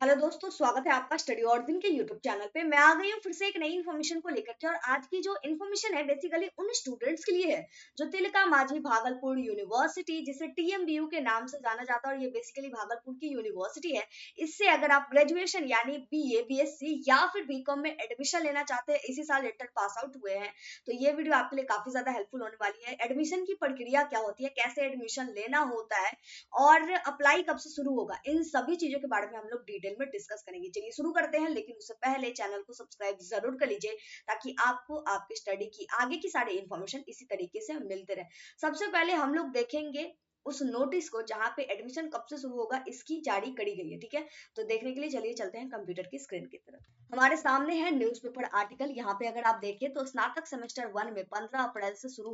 Hello दोस्तों, स्वागत है आपका स्टडी और दिन के यूट्यूब चैनल पे। मैं आ गई हूँ फिर से एक नई इन्फॉर्मेशन को लेकर के। और आज की जो इन्फॉर्मेशन है बेसिकली उन स्टूडेंट्स के लिए है जो तिलका मांझी भागलपुर यूनिवर्सिटी, जिसे टीएमबीयू के नाम से जाना जाता है, और ये बेसिकली भागलपुर की यूनिवर्सिटी है। इससे अगर आप ग्रेजुएशन यानी बीए, बीएससी या फिर बीकॉम में एडमिशन लेना चाहते हैं, इसी साल लेटर पास आउट हुए हैं, तो ये वीडियो आपके लिए काफी ज्यादा हेल्पफुल होने वाली है। एडमिशन की प्रक्रिया क्या होती है, कैसे एडमिशन लेना होता है और अप्लाई कब से शुरू होगा, इन सभी चीजों के बारे में हम लोग डिटेल में डिस्कस करेंगे। चलिए शुरू करते हैं, लेकिन उससे पहले चैनल को सब्सक्राइब जरूर कर लीजिए ताकि आपको आपकी स्टडी की आगे की सारी इंफॉर्मेशन इसी तरीके से मिलते रहे। सबसे पहले हम लोग देखेंगे उस नोटिस को जहां पे एडमिशन कब से शुरू होगा, इसकी जारी करी गई है। ठीक है, तो देखने के लिए चलिए चलते हैं कंप्यूटर की स्क्रीन की तरफ। हमारे सामने है न्यूज़पेपर आर्टिकल। यहाँ पे अगर आप देखिए तो स्नातक सेमेस्टर 1 में 15 अप्रैल से शुरू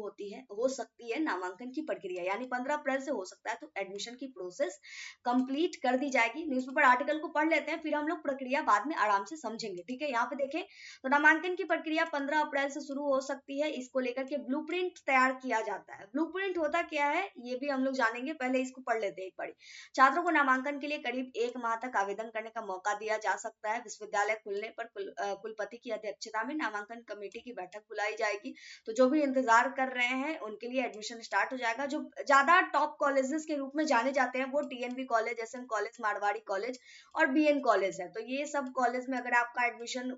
हो सकती है नामांकन की प्रक्रिया, यानी 15 अप्रैल से हो सकता है, तो एडमिशन की प्रोसेस कंप्लीट कर दी जाएगी। न्यूज़पेपर आर्टिकल को पढ़ लेते हैं, फिर हम लोग प्रक्रिया बाद में आराम से समझेंगे। ठीक है, यहाँ पे देखें तो नामांकन की प्रक्रिया 15 अप्रैल से शुरू हो सकती है। इसको लेकर के ब्लूप्रिंट तैयार किया जाता है। ब्लूप्रिंट होता क्या है ये भी हम लोग जानेंगे, पहले इसको पढ़ लेते हैं एक बार। छात्रों को नामांकन के लिए करीब 1 माह तक आवेदन करने का मौका दिया जा सकता है। विश्वविद्यालय खुलने पर कुलपति की अध्यक्षता में नामांकन कमेटी की बैठक बुलाई जाएगी। तो जो भी इंतजार कर रहे हैं उनके लिए एडमिशन स्टार्ट हो जाएगा। जो ज्यादा टॉप कॉलेजेस के रूप में जाने जाते हैं वो TNB college, SM college, Marwari college और बीएन कॉलेज है। तो ये सब कॉलेज में अगर आपका एडमिशन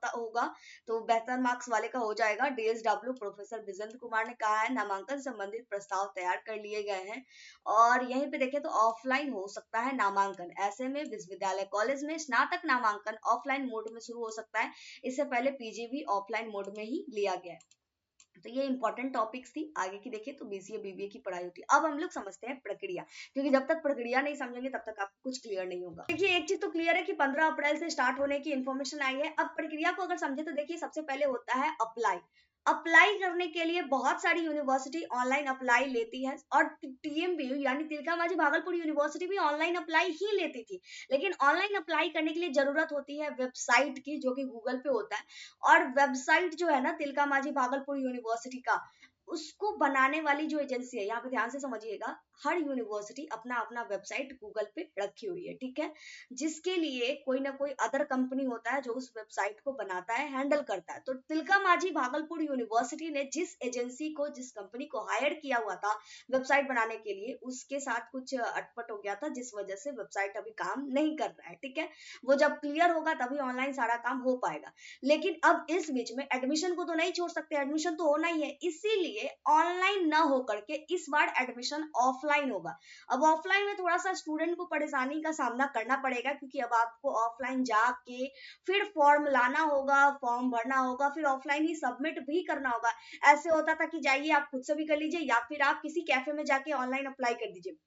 होगा तो बेहतर मार्क्स वाले का हो जाएगा। डीएसडब्ल्यू प्रोफेसर विजेंद्र कुमार ने कहा है नामांकन संबंधित प्रस्ताव तैयार कर लिए गए हैं। और यहीं पे देखें तो ऑफलाइन हो सकता है नामांकन। ऐसे में विश्वविद्यालय कॉलेज में स्नातक नामांकन ऑफलाइन मोड में शुरू हो सकता है। इससे पहले पीजी भी ऑफलाइन मोड में ही लिया गया है। तो ये इंपॉर्टेंट टॉपिक्स थी। आगे की देखिए तो बीसीए बीबीए की पढ़ाई होती है। अब हम लोग समझते हैं प्रक्रिया, क्योंकि जब तक प्रक्रिया नहीं समझेंगे तब तक आपको कुछ क्लियर नहीं होगा। देखिए एक चीज तो क्लियर है कि 15 अप्रैल से स्टार्ट होने की इन्फॉर्मेशन आई है। अब प्रक्रिया को अगर समझे तो देखिए सबसे पहले होता है अप्लाई। अप्लाई करने के लिए बहुत सारी यूनिवर्सिटी ऑनलाइन अप्लाई लेती है, और टीएमबीयू यानी तिलका मांझी भागलपुर यूनिवर्सिटी भी ऑनलाइन अप्लाई ही लेती थी। लेकिन ऑनलाइन अप्लाई करने के लिए जरूरत होती है वेबसाइट की, जो कि गूगल पे होता है। और वेबसाइट जो है ना तिलका मांझी भागलपुर यूनिवर्सिटी का, उसको बनाने वाली जो एजेंसी है, यहाँ पे ध्यान से समझिएगा, हर यूनिवर्सिटी अपना अपना वेबसाइट गूगल पे रखी हुई है। ठीक है, जिसके लिए कोई ना कोई अदर कंपनी होता है जो उस वेबसाइट को बनाता है, हैंडल करता है। तो तिलका मांझी भागलपुर यूनिवर्सिटी ने जिस एजेंसी को, जिस कंपनी को हायर किया हुआ था वेबसाइट बनाने के लिए, उसके साथ कुछ अटपट हो गया था, जिस वजह से वेबसाइट अभी काम नहीं कर रहा है। ठीक है, वो जब क्लियर होगा तभी ऑनलाइन सारा काम हो पाएगा। लेकिन अब इस बीच में एडमिशन को तो नहीं छोड़ सकते, एडमिशन तो होना ही है। इसीलिए ऑनलाइन ना होकर के इस बार एडमिशन ऑफलाइन होगा। अब ऑफलाइन में थोड़ा सा स्टूडेंट को परेशानी का सामना करना पड़ेगा, क्योंकि अब आपको ऑफलाइन जाके फिर फॉर्म लाना होगा, फॉर्म भरना होगा, फिर ऑफलाइन ही सबमिट भी करना होगा। ऐसे होता था कि जाइए आप खुद से भी कर लीजिए या फिर आप किसी कैफे में जाके ऑनलाइन अप्लाई कर दीजिए।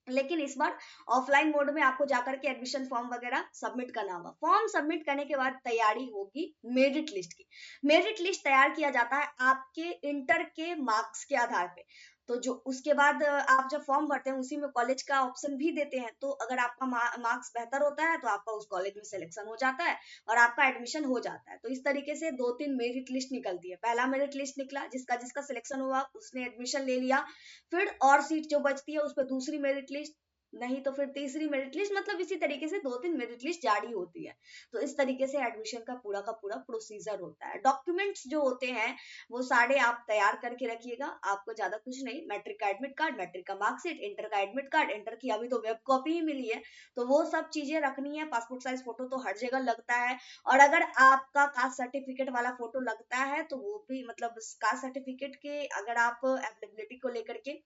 लेकिन इस बार ऑफलाइन मोड में आपको जाकर के एडमिशन फॉर्म वगैरह सबमिट करना होगा। फॉर्म सबमिट करने के बाद तैयारी होगी मेरिट लिस्ट की। मेरिट लिस्ट तैयार किया जाता है आपके इंटर के मार्क्स के आधार पे। तो जो उसके बाद आप जब फॉर्म भरते हैं उसी में कॉलेज का ऑप्शन भी देते हैं। तो अगर आपका मार्क्स बेहतर होता है तो आपका उस कॉलेज में सिलेक्शन हो जाता है और आपका एडमिशन हो जाता है। तो इस तरीके से 2-3 मेरिट लिस्ट निकलती है। पहला मेरिट लिस्ट निकला, जिसका जिसका सिलेक्शन हुआ उसने एडमिशन ले लिया। फिर और सीट जो बचती है उस पर दूसरी मेरिट लिस्ट, नहीं तो फिर तीसरी मेरिट लिस्ट, मतलब इसी तरीके से 2-3 मेरिट लिस्ट जारी होती है। तो इस तरीके से एडमिशन का पूरा प्रोसीजर होता है। डॉक्यूमेंट्स जो होते हैं वो सारे आप तैयार करके रखिएगा। आपको ज्यादा कुछ नहीं, मैट्रिक का एडमिट कार्ड, मैट्रिक का मार्कशीट, इंटर का एडमिट कार्ड, इंटर की अभी तो वेब कॉपी ही मिली है, तो वो सब चीजें रखनी है। पासपोर्ट साइज फोटो तो हर जगह लगता है, और अगर आपका कास्ट सर्टिफिकेट वाला फोटो लगता है तो वो भी, मतलब कास्ट सर्टिफिकेट के अगर आप अवेलेबिलिटी को लेकर के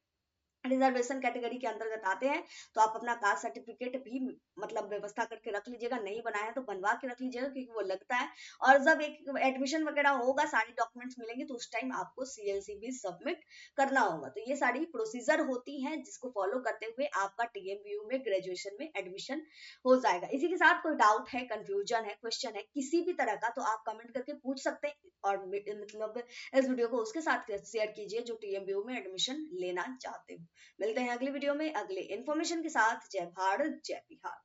रिजर्वेशन कैटेगरी के अंतर्गत आते हैं तो आप अपना कास्ट सर्टिफिकेट भी मतलब व्यवस्था करके रख लीजिएगा। नहीं बनाया तो बनवा के रख लीजिएगा, क्योंकि वो लगता है। और जब एक एडमिशन वगैरह होगा, सारी डॉक्यूमेंट्स मिलेंगे, तो उस टाइम आपको सीएलसी भी सबमिट करना होगा। तो ये सारी प्रोसीजर होती हैं जिसको फॉलो करते हुए आपका टीएमबीयू में ग्रेजुएशन में एडमिशन हो जाएगा। इसी के साथ कोई डाउट है, कंफ्यूजन है, क्वेश्चन है किसी भी तरह का, तो आप कमेंट करके पूछ सकते हैं। और मतलब इस वीडियो को उसके साथ शेयर कीजिए जो टीएमबीयू में एडमिशन लेना चाहते हो। मिलते हैं अगली वीडियो में अगले इन्फॉर्मेशन के साथ। जय भारत, जय बिहार।